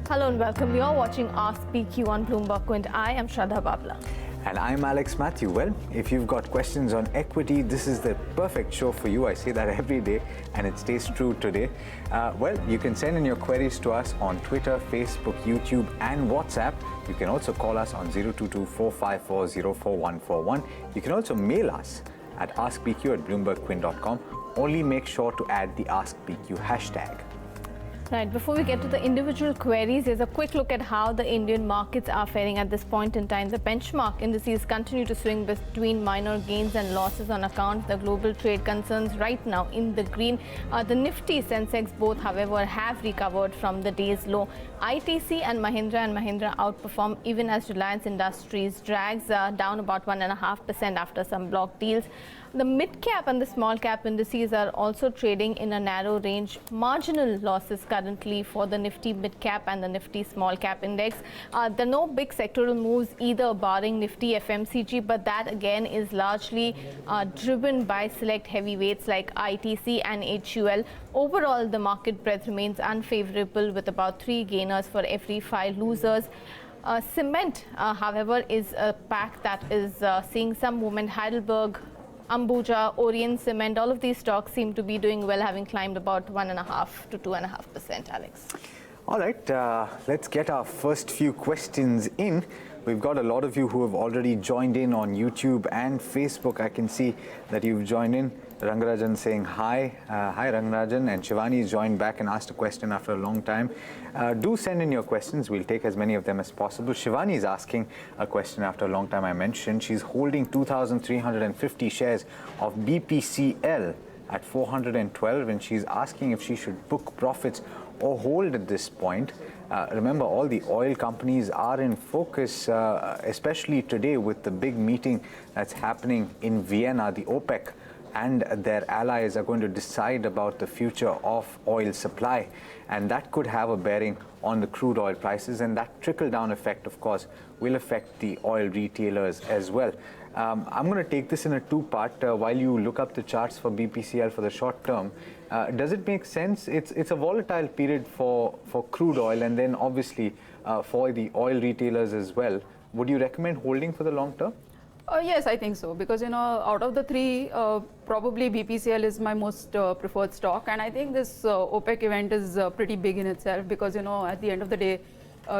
Hello and welcome. You're watching Ask PQ on Bloomberg Quint. I am Shraddha Babla. And I'm Alex Matthew. Well, if you've got questions on equity, this is the perfect show for you. I say that every day, and it stays true today. Well, you can send in your queries to us on Twitter, Facebook, YouTube, and WhatsApp. You can also call us on 022-454-04141. You can also mail us at askpq@bloombergquint.com. Only make sure to add the AskPQ hashtag. Right, before we get to the individual queries, here's a quick look at how the Indian markets are faring at this point in time. The benchmark indices continue to swing between minor gains and losses on account of the global trade concerns right now in the green. The Nifty, Sensex both, however, have recovered from the day's low. ITC and Mahindra outperform even as Reliance Industries drags down about 1.5% after some block deals. The mid-cap and the small-cap indices are also trading in a narrow range. Marginal losses currently for the Nifty mid-cap and the Nifty small-cap index. There are no big sectoral moves either, barring Nifty FMCG, but that again is largely driven by select heavyweights like ITC and HUL. Overall, the market breadth remains unfavorable with about 3 gainers for every 5 losers. Cement, however, is a pack that is seeing some movement. Heidelberg, Ambuja, Orient Cement, all of these stocks seem to be doing well, having climbed about 1.5% to 2.5%, Alex. All right, let's get our first few questions in. We've got a lot of you who have already joined in on YouTube and Facebook. I can see that you've joined in. Rangarajan saying hi. Hi, Rangarajan. And Shivani's joined back and asked a question after a long time. Do send in your questions. We'll take as many of them as possible. Shivani is asking a question after a long time. I mentioned she's holding 2,350 shares of BPCL at 412, and she's asking if she should book profits or hold at this point. Remember, all the oil companies are in focus, especially today with the big meeting that's happening in Vienna. The OPEC and their allies are going to decide about the future of oil supply, and that could have a bearing on the crude oil prices, and that trickle-down effect, of course, will affect the oil retailers as well. I'm going to take this in a two-part. While you look up the charts for BPCL for the short term, does it make sense? It's a volatile period for crude oil, and then obviously for the oil retailers as well. Would you recommend holding for the long term? Yes, I think so, because out of the three, probably BPCL is my most preferred stock, and I think this OPEC event is pretty big in itself, because at the end of the day,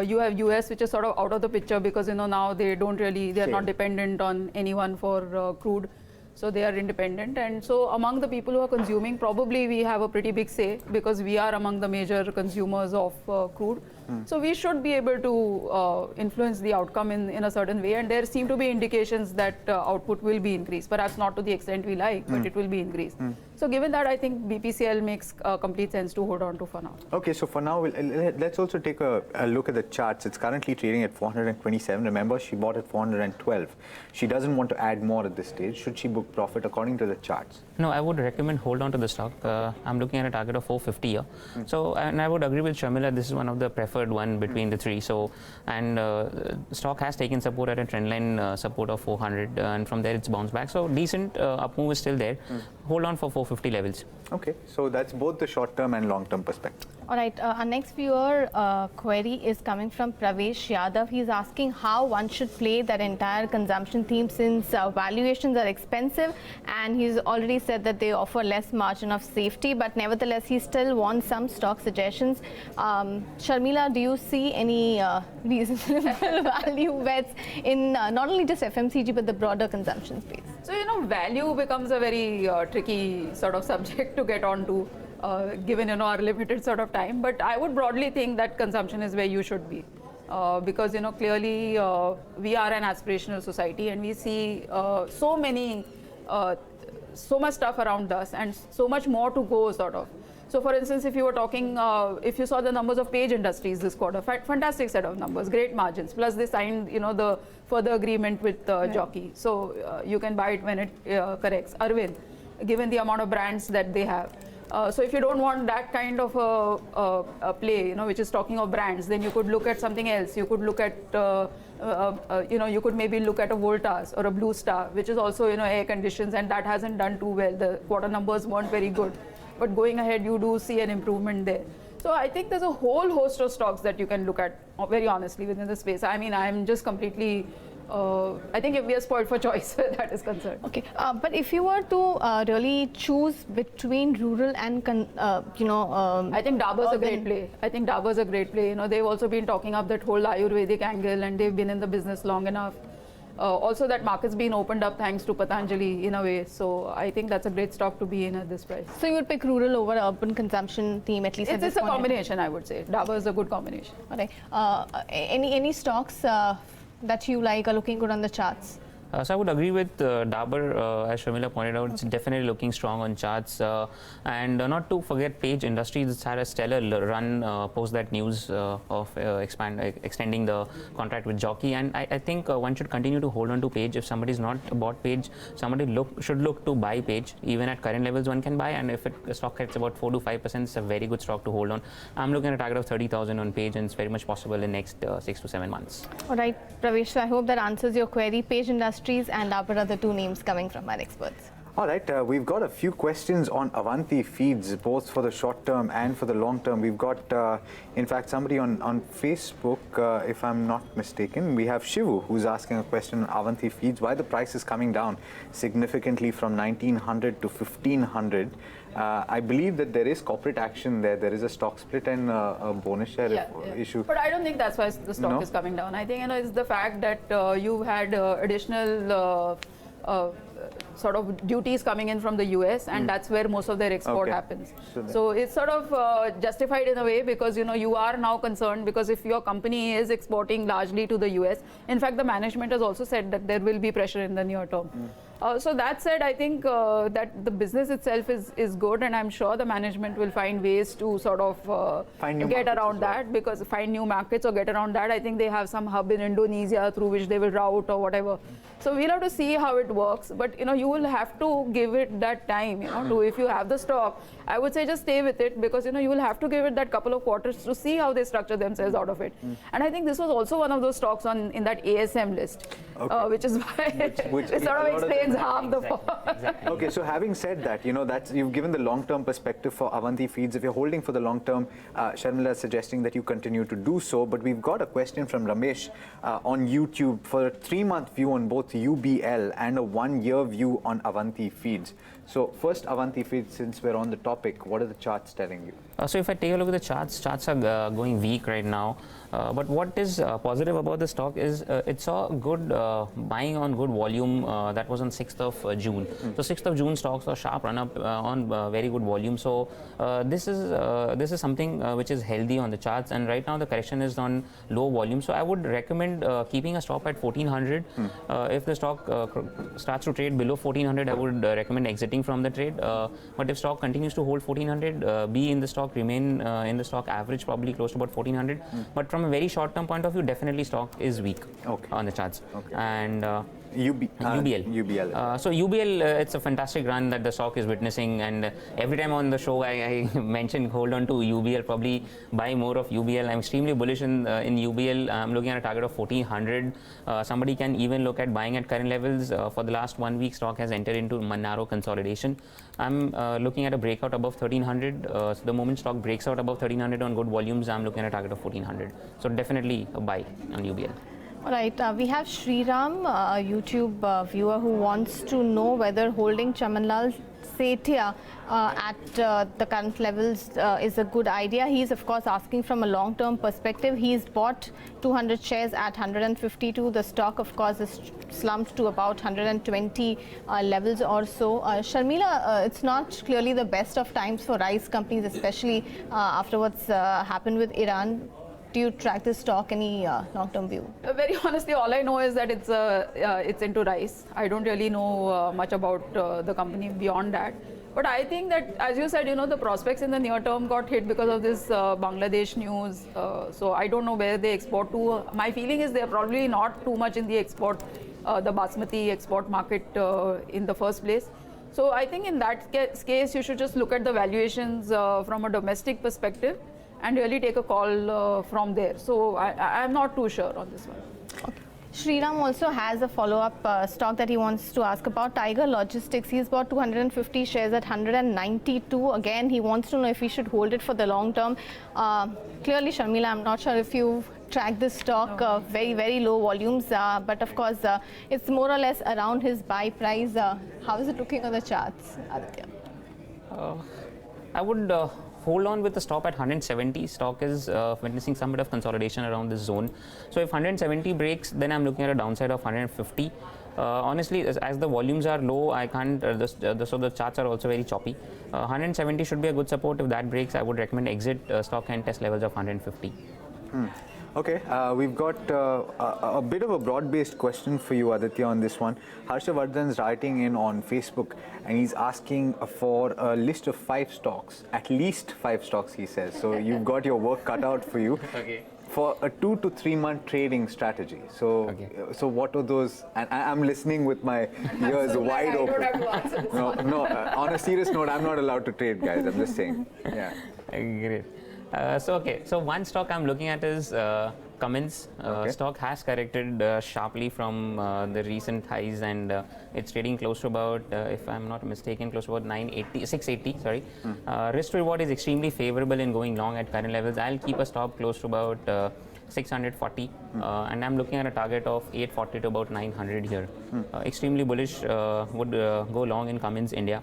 you have US, which is sort of out of the picture, because now they are not dependent on anyone for crude, so they are independent. And so among the people who are consuming, probably we have a pretty big say, because we are among the major consumers of crude. So we should be able to influence the outcome in a certain way, and there seem to be indications that output will be increased, perhaps not to the extent we like, but it will be increased. So given that, I think BPCL makes complete sense to hold on to for now. Okay, so for now, let's also take a look at the charts. It's currently trading at 427. Remember, she bought at 412. She doesn't want to add more at this stage. Should she book profit according to the charts? No, I would recommend hold on to the stock. I'm looking at a target of 450 here. So, and I would agree with Sharmila, this is one of the preferred one between the three. So, and stock has taken support at a trendline support of 400, and from there it's bounced back. So, decent up move is still there. Hold on for 450 levels. Okay, so that's both the short-term and long-term perspective. All right, our next viewer query is coming from Pravesh Yadav. He's asking how one should play that entire consumption theme, since valuations are expensive, and he's already said that they offer less margin of safety, but nevertheless he still wants some stock suggestions. Sharmila, do you see any reasonable value bets in not only just FMCG but the broader consumption space? So value becomes a very tricky sort of subject to get onto, given our limited sort of time. But I would broadly think that consumption is where you should be, because clearly we are an aspirational society, and we see so much stuff around us, and so much more to go, sort of. So, for instance, if you were talking, if you saw the numbers of Page Industries this quarter, fantastic set of numbers, great margins. Plus, they signed, the further agreement with Joshi. So, you can buy it when it corrects. Arvind, given the amount of brands that they have. So, if you don't want that kind of a play, which is talking of brands, then you could look at something else. You could look at, you could maybe look at a Voltas or a Blue Star, which is also, air conditions, and that hasn't done too well. The quarter numbers weren't very good. But going ahead, you do see an improvement there. So I think there's a whole host of stocks that you can look at very honestly within the space. I mean, I'm just completely, I think we are spoiled for choice where that is concerned. Okay, but if you were to really choose between rural and, I think Dabur's a great play. I think Dabur's a great play. You know, they've also been talking up that whole Ayurvedic angle, and they've been in the business long enough. Also, that market's been opened up thanks to Patanjali in a way. So I think that's a great stock to be in at this price. So you would pick rural over urban consumption theme, at least at this It's a point? combination, I would say. Dabur is a good combination. All right. Any stocks that you like are looking good on the charts? So I would agree with Dabur, as Sharmila pointed out, it's definitely looking strong on charts. And not to forget Page Industries, it's had a stellar run post that news of extending the contract with Joshi. And I think one should continue to hold on to Page. If somebody's not bought Page, somebody should look to buy Page. Even at current levels, one can buy. And if the stock hits about 4 to 5%, it's a very good stock to hold on. I'm looking at a target of 30,000 on Page, and it's very much possible in next 6 to 7 months. All right, Pravesh, so I hope that answers your query. Page Industries and Dabur are the two names coming from our experts. All right, we've got a few questions on Avanti feeds, both for the short term and for the long term. We've got, in fact, somebody on Facebook, if I'm not mistaken. We have Shivu, who's asking a question on Avanti feeds, why the price is coming down significantly from 1900 to 1500. I believe that there is corporate action there. There is a stock split and a bonus share issue. But I don't think that's why the stock is coming down. I think it's the fact that you've had additional sort of duties coming in from the US, and that's where most of their export happens. So it's sort of justified in a way, because you are now concerned, because if your company is exporting largely to the US, in fact the management has also said that there will be pressure in the near term. So that said, I think that the business itself is good, and I'm sure the management will find ways to sort of get around that, because find new markets or get around that. I think they have some hub in Indonesia through which they will route or whatever. So we'll have to see how it works, but you will have to give it that time, to, if you have the stock, I would say just stay with it, because you will have to give it that couple of quarters to see how they structure themselves out of it. And I think this was also one of those stocks in that ASM list, which is why which it sort of explains half the fall. Exactly. Okay, so having said that, that's, you've given the long-term perspective for Avanti feeds. If you're holding for the long term, Sharmila is suggesting that you continue to do so. But we've got a question from Ramesh on YouTube for a 3-month view on both UBL and a 1-year view on Avanti feeds. So first, Avanti feeds, since we're on the topic, what are the charts telling you? So if I take a look at the charts are going weak right now. But what is positive about the stock is it saw good buying on good volume. That was on 6th of June. So 6th of June stocks saw sharp run up on very good volume. So this is something which is healthy on the charts. And right now the correction is on low volume. So I would recommend keeping a stop at 1400. If the stock starts to trade below 1400, I would recommend exiting from the trade. But if stock continues to hold 1400, be in the stock, remain in the stock average, probably close to about 1400. But from a very short term point of view, definitely stock is weak on the charts. And UBL. So UBL, it's a fantastic run that the stock is witnessing, and every time on the show I mention hold on to UBL, probably buy more of UBL. I'm extremely bullish in UBL. I'm looking at a target of 1400. Somebody can even look at buying at current levels. For the last 1 week, stock has entered into narrow consolidation. I'm looking at a breakout above 1300. So the moment stock breaks out above 1300 on good volumes, I'm looking at a target of 1400. So definitely a buy on UBL. All right, we have Sriram, a YouTube viewer, who wants to know whether holding Chamanlal Sethia at the current levels is a good idea. He's of course asking from a long-term perspective. He's bought 200 shares at 152. The stock of course is slumped to about 120 levels or so. Sharmila, it's not clearly the best of times for rice companies, especially after what's happened with Iran. Do you track this stock? Any long-term view? Very honestly, all I know is that it's into rice. I don't really know much about the company beyond that. But I think that, as you said, the prospects in the near term got hit because of this Bangladesh news. So I don't know where they export to. My feeling is they're probably not too much in the export, the basmati export market in the first place. So I think in that case, you should just look at the valuations from a domestic perspective and really take a call from there. So I'm not too sure on this one. Okay. Sriram also has a follow-up stock that he wants to ask about. Tiger Logistics, he's bought 250 shares at 192. Again, he wants to know if he should hold it for the long term. Clearly, Sharmila, I'm not sure if you've tracked this stock, very, very low volumes. But of course, it's more or less around his buy price. How is it looking on the charts, Aditya? I would hold on with the stop at 170. Stock is witnessing some bit of consolidation around this zone. So if 170 breaks, then I'm looking at a downside of 150. Honestly, as the volumes are low, I can't, so the charts are also very choppy. 170 should be a good support. If that breaks, I would recommend exit stock and test levels of 150. Okay, we've got a bit of a broad-based question for you, Aditya, on this one. Harshavardhan's writing in on Facebook, and he's asking for a list of 5 stocks, at least 5 stocks, he says. So you've got your work cut out for you. Okay. For a 2 to 3 month trading strategy. So, okay. So what are those? And I'm listening with my ears wide open. I don't have to answer this one. On a serious note, I'm not allowed to trade, guys. I'm just saying. Yeah. Great. So one stock I'm looking at is Cummins. Stock has corrected sharply from the recent highs, and it's trading close to about, if I'm not mistaken, close to about 680. Sorry. Risk to reward is extremely favorable in going long at current levels. I'll keep a stop close to about 640, and I'm looking at a target of 840 to about 900 here. Extremely bullish. Would go long in Cummins India.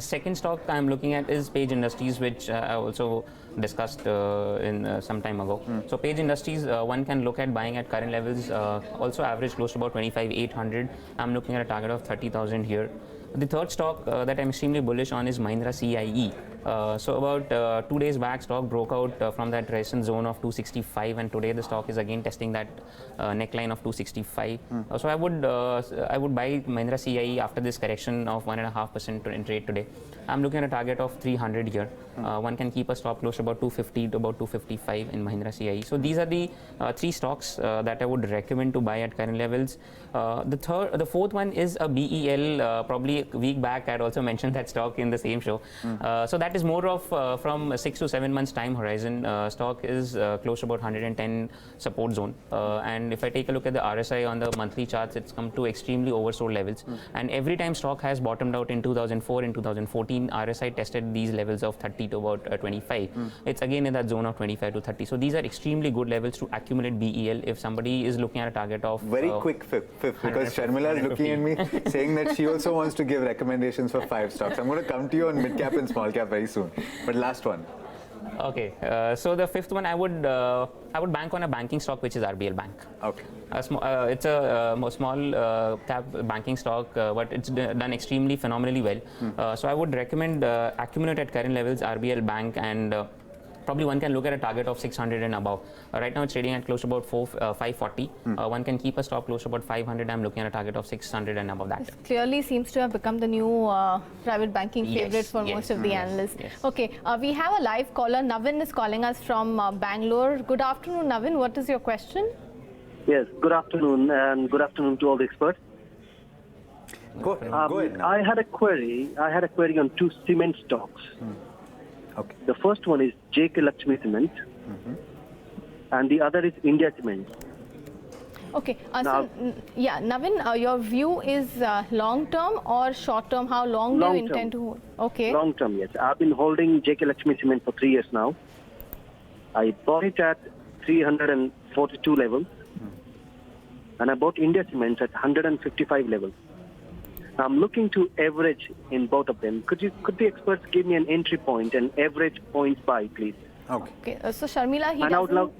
Second stock I'm looking at is Page Industries, which I also discussed in some time ago. So Page Industries, one can look at buying at current levels, also average close to about 25,800. I'm looking at a target of 30,000 here. The third stock that I'm extremely bullish on is Mahindra CIE. So about 2 days back, stock broke out from that resistance zone of 265, and today the stock is again testing that neckline of 265. So I would buy Mahindra CIE after this correction of 1.5% in trade today. I'm looking at a target of 300 here. One can keep a stop close to about 250 to about 255 in Mahindra CIE. So these are the 3 stocks that I would recommend to buy at current levels. The fourth one is a BEL. Probably a week back, I had also mentioned that stock in the same show. So that is more of from 6 to 7 months time horizon. Stock is close to about 110 support zone. And if I take a look at the RSI on the monthly charts, it's come to extremely oversold levels. And every time stock has bottomed out in 2004 and 2014, RSI tested these levels of 30 to about 25. It's again in that zone of 25 to 30. So these are extremely good levels to accumulate BEL if somebody is looking at a target of very quick fifth, because Sharmila is looking at me saying that she also wants to give recommendations for 5 stocks. I'm going to come to you on mid cap and small cap very soon. But last one. Okay, so the fifth one I would bank on a banking stock, which is RBL Bank. Okay. It's a small cap banking stock, but it's done extremely phenomenally well. So I would recommend accumulate at current levels RBL Bank, and probably one can look at a target of 600 and above. Right now it's trading at close to about 540. One can keep a stop close to about 500. I'm looking at a target of 600 and above that. This clearly seems to have become the new private banking favorite for most of the analysts. Yes. Okay, we have a live caller. Navin is calling us from Bangalore. Good afternoon, Navin. What is your question? Yes, good afternoon, and good afternoon to all the experts. Go ahead. I had a query on 2 cement stocks. Okay. The first one is JK Lakshmi Cement, and the other is India Cement. Okay, Navin, your view is long term or short term? How long do you intend to hold? Okay. Long term, yes. I've been holding JK Lakshmi Cement for 3 years now. I bought it at 342 levels, and I bought India Cement at 155 levels. I'm looking to average in both of them. Could the experts give me an entry point and average points buy, please? Okay. So Sharmila, and I would love.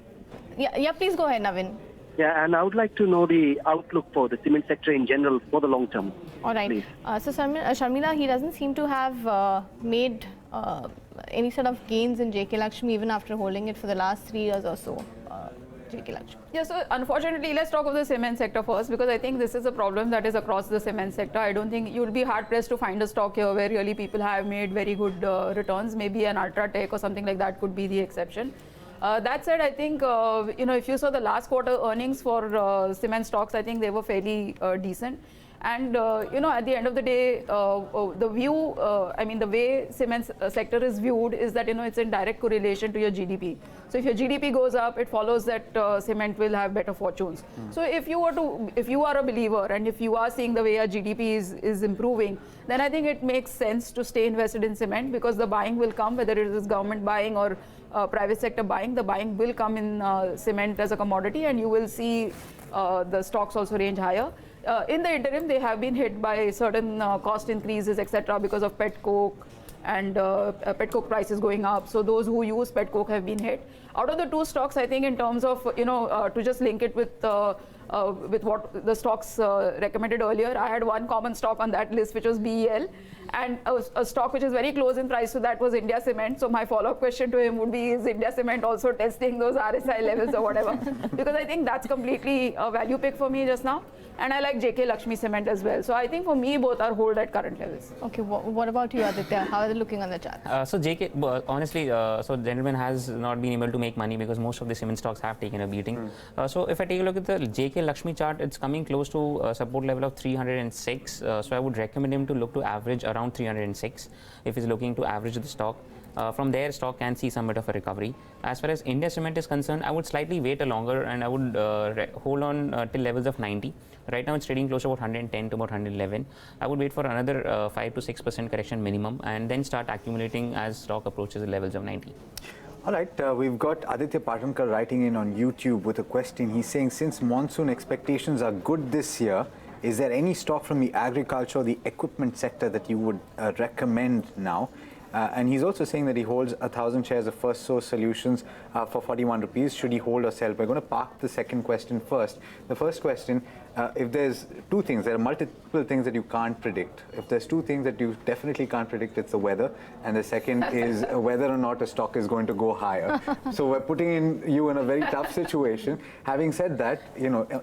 Yeah. Please go ahead, Navin. Yeah, and I would like to know the outlook for the cement sector in general for the long term. All right. Please. So Sharmila, he doesn't seem to have made any sort of gains in JK Lakshmi even after holding it for the last 3 years or so. JK Lakshmi. Yeah, so unfortunately, let's talk of the cement sector first, because I think this is a problem that is across the cement sector. I don't think you'll be hard pressed to find a stock here where really people have made very good returns. Maybe an Ultratech or something like that could be the exception. That said, I think if you saw the last quarter earnings for cement stocks, I think they were fairly decent. And at the end of the day, the view, the way cement sector is viewed is that it's in direct correlation to your GDP. So if your GDP goes up, it follows that cement will have better fortunes. So if you are a believer and if you are seeing the way your GDP is improving, then I think it makes sense to stay invested in cement, because the buying will come, whether it is government buying or private sector buying. The buying will come in cement as a commodity, and you will see the stocks also range higher. In the interim, they have been hit by certain cost increases, etc., because of pet coke and pet coke prices going up. So those who use pet coke have been hit. Out of the two stocks, I think in terms of, to just link it with what the stocks recommended earlier, I had one common stock on that list, which was BEL, and a stock which is very close in price to that was India Cement. So my follow-up question to him would be, is India Cement also testing those RSI levels or whatever? Because I think that's completely a value pick for me just now. And I like JK Lakshmi Cement as well. So I think for me, both are hold at current levels. Okay, what about you, Aditya? How are they looking on the chart? So JK, honestly, so gentleman has not been able to make money because most of the cement stocks have taken a beating. So if I take a look at the JK Lakshmi chart, it's coming close to a support level of 306. So I would recommend him to look to average around 306 if he's looking to average the stock. From there, stock can see some bit of a recovery. As far as India Cement is concerned, I would slightly wait a longer and I would hold on till levels of 90. Right now, it's trading close to about 110 to about 111. I would wait for another 5 to 6% correction minimum and then start accumulating as stock approaches the levels of 90. All right, we've got Aditya Patankar writing in on YouTube with a question. He's saying, since monsoon expectations are good this year, is there any stock from the agriculture or the equipment sector that you would recommend now? And he's also saying that he holds 1,000 shares of First Source Solutions for 41 rupees. Should he hold or sell? We're going to park the second question first. The first question, if there's two things, there are multiple things that you can't predict. If there's two things that you definitely can't predict, it's the weather. And the second is whether or not a stock is going to go higher. So we're putting you in a very tough situation. Having said that,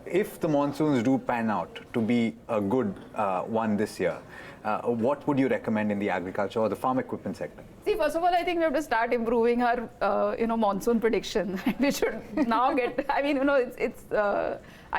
if the monsoons do pan out to be a good one this year, what would you recommend in the agriculture or the farm equipment sector? See, first of all, I think we have to start improving our, monsoon prediction. We should now get, I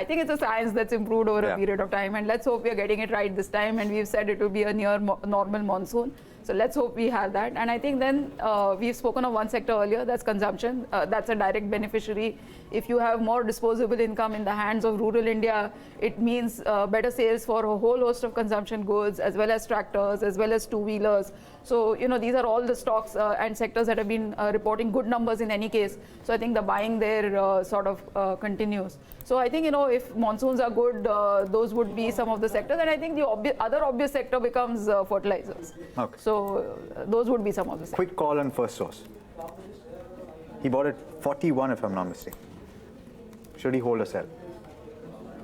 think it's a science that's improved over a period of time, and let's hope we are getting it right this time. And we've said it will be a near normal monsoon. So let's hope we have that. And I think then we've spoken of one sector earlier, that's consumption. That's a direct beneficiary. If you have more disposable income in the hands of rural India, it means better sales for a whole host of consumption goods, as well as tractors, as well as two-wheelers. So, these are all the stocks and sectors that have been reporting good numbers in any case. So I think the buying there sort of continues. So I think, if monsoons are good, those would be some of the sectors. And I think the other obvious sector becomes fertilizers. Okay. So those would be some of the sectors. Quick call on First Source. He bought it 41, if I'm not mistaken. Should he hold or sell?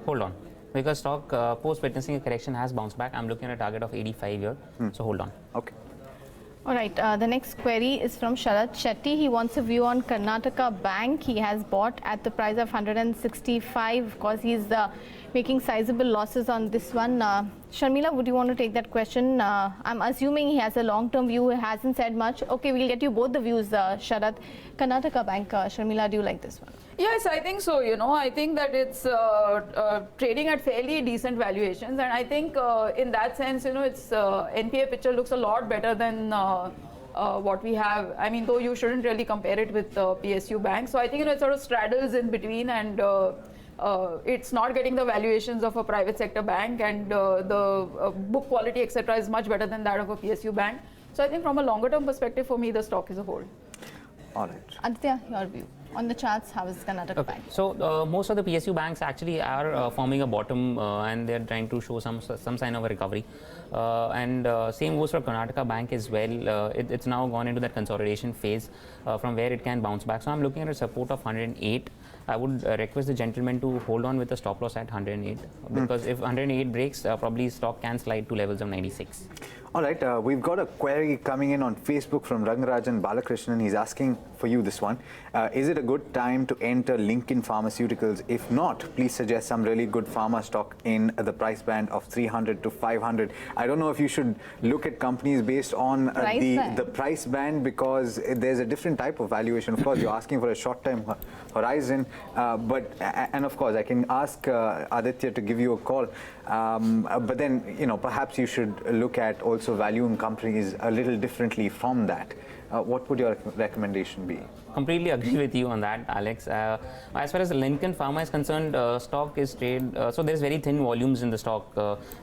Hold on. Because stock post-witnessing a correction has bounced back. I'm looking at a target of 85 here. So hold on. Okay. All right, the next query is from Sharat Shetty. He wants a view on Karnataka Bank. He has bought at the price of 165. Of course, he's making sizable losses on this one. Sharmila, would you want to take that question? I'm assuming he has a long-term view. He hasn't said much. Okay, we'll get you both the views, Sharat. Karnataka Bank, Sharmila, do you like this one? Yes, I think so. I think that it's trading at fairly decent valuations, and I think in that sense, its NPA picture looks a lot better than what we have. I mean, though you shouldn't really compare it with PSU Bank. So I think it sort of straddles in between, and it's not getting the valuations of a private sector bank, and the book quality, etc., is much better than that of a PSU bank. So I think from a longer term perspective, for me, the stock is a hold. All right. Aditya, your view. On the charts, how is Karnataka Bank? So most of the PSU banks actually are forming a bottom and they're trying to show some sign of a recovery. And same goes for Karnataka Bank as well. It's now gone into that consolidation phase from where it can bounce back. So I'm looking at a support of 108. I would request the gentleman to hold on with a stop loss at 108 because if 108 breaks, probably stock can slide to levels of 96. All right, we've got a query coming in on Facebook from Rangarajan Balakrishnan. He's asking for you this one. Is it a good time to enter Lincoln Pharmaceuticals? If not, please suggest some really good pharma stock in the price band of 300 to 500. I don't know if you should look at companies based on the price band, because there's a different type of valuation. Of course, you're asking for a short-term horizon, and of course, I can ask Aditya to give you a call. But then, perhaps you should look at also valuing companies a little differently from that. What would your recommendation be? Completely agree with you on that, Alex. As far as Lincoln Pharma is concerned, stock is so there's very thin volumes in the stock.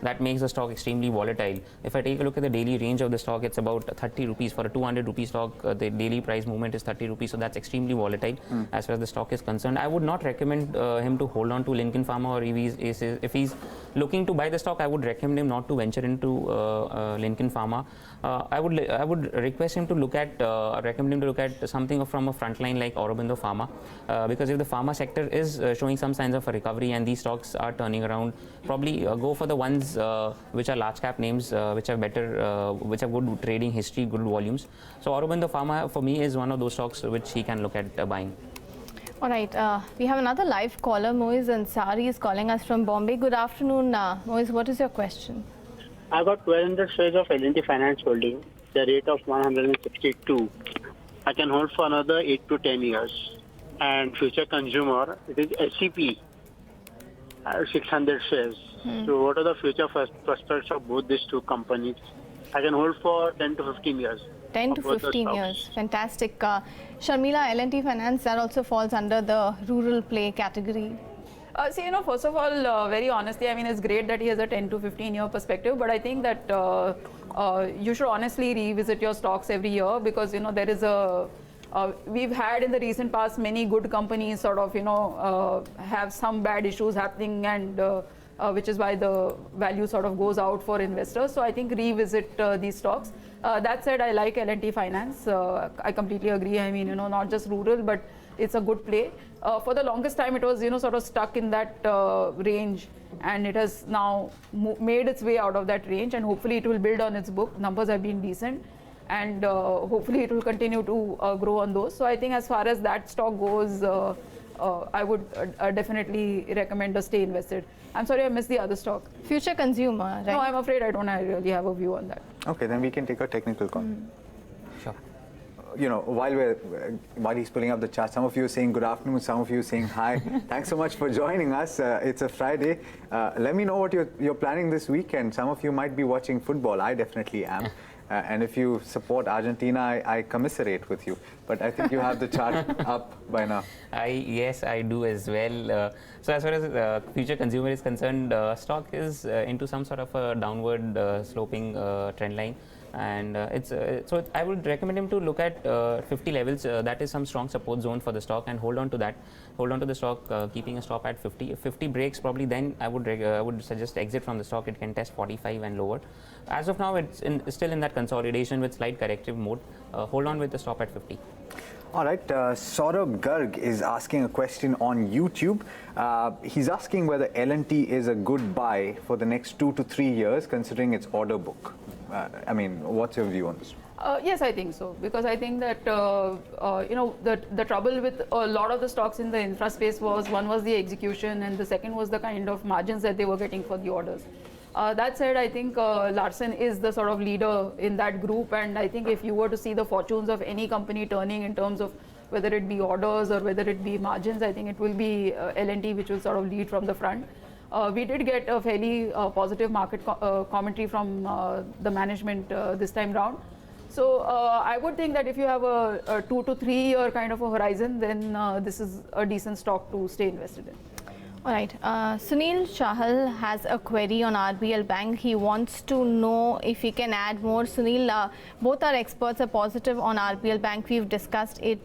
That makes the stock extremely volatile. If I take a look at the daily range of the stock, it's about 30 rupees. For a 200 rupee stock, the daily price movement is 30 rupees. So that's extremely volatile as far as the stock is concerned. I would not recommend him to hold on to Lincoln Pharma, or if he's looking to buy the stock, I would recommend him not to venture into Lincoln Pharma. I would request him to recommend him to look at something from a frontline like Aurobindo Pharma, because if the pharma sector is showing some signs of a recovery and these stocks are turning around, probably go for the ones which are large cap names, which have good trading history, good volumes. So Aurobindo Pharma for me is one of those stocks which he can look at buying. All right, we have another live caller. Moiz Ansari is calling us from Bombay. Good afternoon, Moiz. What is your question? I got 1200 shares of L&T Finance holding, the rate of 162. I can hold for another 8 to 10 years. And Future Consumer, it is SCP, 600 shares. So what are the future prospects of both these two companies? I can hold for 10 to 15 years. 10 to 15 years. Fantastic. Sharmila, L&T Finance, that also falls under the rural play category. First of all, very honestly, I mean, it's great that he has a 10 to 15 year perspective, but I think that you should honestly revisit your stocks every year, because, there is we've had in the recent past many good companies sort of, have some bad issues happening, and which is why the value sort of goes out for investors. So I think revisit these stocks. That said, I like L&T Finance. I completely agree. I mean, not just rural, but it's a good play. For the longest time, it was, sort of stuck in that range, and it has now made its way out of that range, and hopefully it will build on its book. Numbers have been decent, and hopefully it will continue to grow on those. So I think as far as that stock goes, I would definitely recommend to stay invested. I'm sorry, I missed the other stock. Future Consumer, right? No, I'm afraid I don't really have a view on that. Okay, then we can take a technical call. Sure. While he's pulling up the chart, some of you are saying good afternoon, some of you are saying hi. Thanks so much for joining us. It's a Friday. Let me know what you're planning this weekend. Some of you might be watching football. I definitely am. And if you support Argentina, I commiserate with you. But I think you have the chart up by now. Yes, I do as well. So as far as Future Consumer is concerned, stock is into some sort of a downward sloping trend line. And so I would recommend him to look at 50 levels. That is some strong support zone for the stock, and hold on to that. Hold on to the stock, keeping a stop at 50. If 50 breaks, probably then I would suggest exit from the stock. It can test 45 and lower. As of now, it's still in that consolidation with slight corrective mode. Hold on with the stop at 50. All right, Saurabh Garg is asking a question on YouTube. He's asking whether L&T is a good buy for the next 2 to 3 years, considering its order book. I mean, what's your view on this? Yes, I think so, because I think that the trouble with a lot of the stocks in the infra space was, one was the execution, and the second was the kind of margins that they were getting for the orders. That said, I think Larsen is the sort of leader in that group, and I think if you were to see the fortunes of any company turning in terms of whether it be orders or whether it be margins, I think it will be L&T which will sort of lead from the front. We did get a fairly positive market commentary from the management this time round. So I would think that if you have a 2 to 3 year kind of a horizon, then this is a decent stock to stay invested in. All right. Sunil Chahal has a query on RBL Bank. He wants to know if he can add more. Sunil, both our experts are positive on RBL Bank. We've discussed it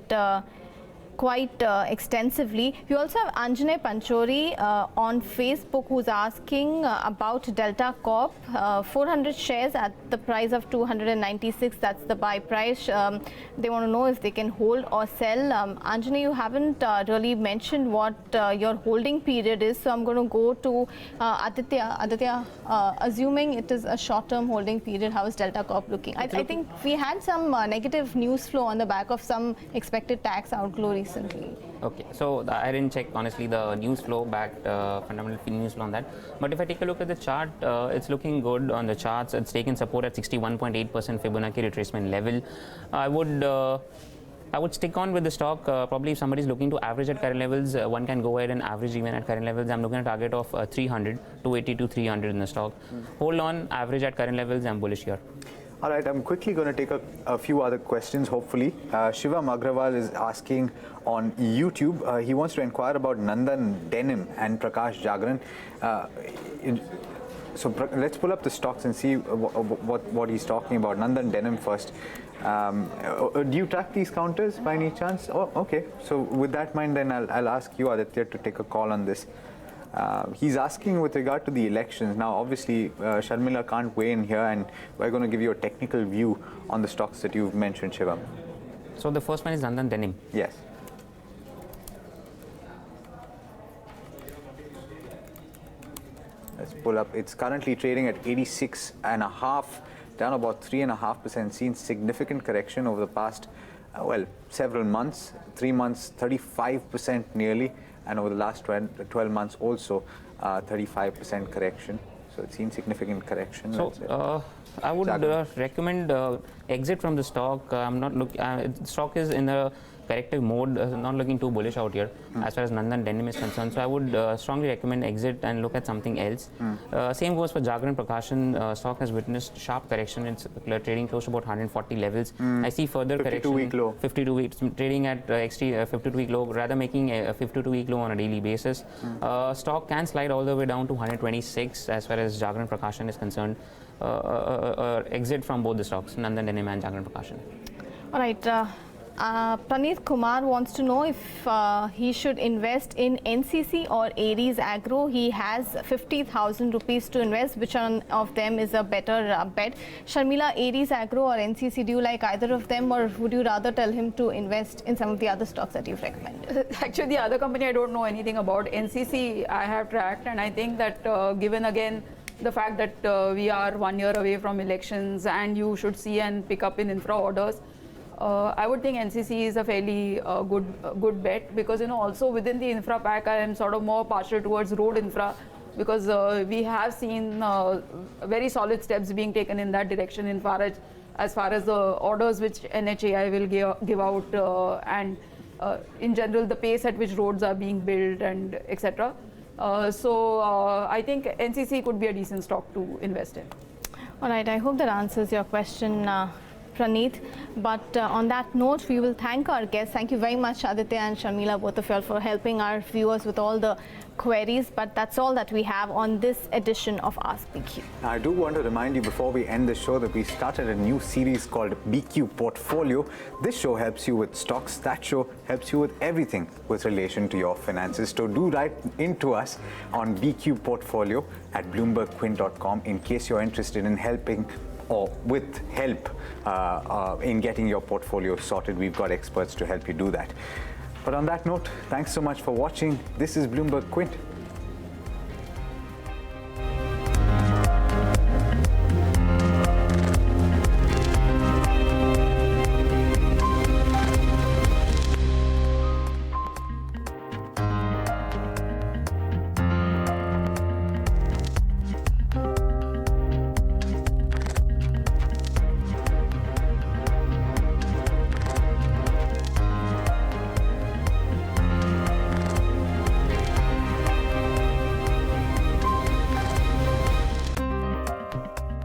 quite extensively. We also have Anjanay Panchori on Facebook who's asking about Delta Corp, 400 shares at the price of 296. That's the buy price. They want to know if they can hold or sell. Anjanay, you haven't really mentioned what your holding period is, so I'm going to go to Aditya. Aditya, assuming it is a short-term holding period, how is Delta Corp looking? I think we had some negative news flow on the back of some expected tax outflow recently. Okay, so I didn't check honestly the news flow back, fundamental news flow on that. But if I take a look at the chart, it's looking good on the charts. It's taken support at 61.8% Fibonacci retracement level. I would stick on with the stock. Probably if somebody is looking to average at current levels, one can go ahead and average even at current levels. I'm looking at a target of 300, 280 to 300 in the stock. Hold on, average at current levels. I'm bullish here. All right, I'm quickly going to take a few other questions, hopefully. Shivam Agarwala is asking on YouTube. He wants to inquire about Nandan Denim and Prakash Jagran. So let's pull up the stocks and see what he's talking about. Nandan Denim first. Do you track these counters by any chance? Oh, okay. So with that in mind, then I'll ask you, Aditya, to take a call on this. He's asking with regard to the elections. Now, obviously, Sharmila can't weigh in here, and we're going to give you a technical view on the stocks that you've mentioned, Shivam. So the first one is Nandan Denim. Yes. Let's pull up. It's currently trading at 86.5, down about 3.5%. Seen significant correction over the past, several months. 3 months, 35% nearly. And over the last 12 months also 35% correction. So it's seen significant correction. So I would recommend exit from the stock. I'm not stock is in a corrective mode, not looking too bullish out here as far as Nandan Denim is concerned. So I would strongly recommend exit and look at something else. Same goes for Jagran Prakashan. Stock has witnessed sharp correction. It's trading close to about 140 levels. I see further 52-week correction. low. 52 weeks trading at 52-week low, rather making a 52-week low on a daily basis. Stock can slide all the way down to 126 as far as Jagran Prakashan is concerned. Exit from both the stocks, Nandan Denim and Jagran Prakashan. All right. Praneeth Kumar wants to know if he should invest in NCC or Aries Agro. He has 50,000 rupees to invest. Which one of them is a better bet? Sharmila, Aries Agro or NCC, do you like either of them, or would you rather tell him to invest in some of the other stocks that you've recommended? Actually, the other company I don't know anything about. NCC I have tracked, and I think that given again the fact that we are 1 year away from elections and you should see and pick up in infra orders, I would think NCC is a fairly good bet, because also within the infra pack I am sort of more partial towards road infra, because we have seen very solid steps being taken in that direction as far as the orders which NHAI will give out and in general the pace at which roads are being built and etc. So I think NCC could be a decent stock to invest in. All right, I hope that answers your question, Praneeth. But on that note, we will thank our guests. Thank you very much, Aditya and Sharmila, both of you all, for helping our viewers with all the queries. But that's all that we have on this edition of Ask BQ. I do want to remind you before we end the show that we started a new series called BQ Portfolio. This show helps you with stocks. That show helps you with everything with relation to your finances. So do write into us on BQ Portfolio at bloombergquint.com in case you're interested in helping or with help in getting your portfolio sorted. We've got experts to help you do that. But on that note, thanks so much for watching. This is Bloomberg Quint.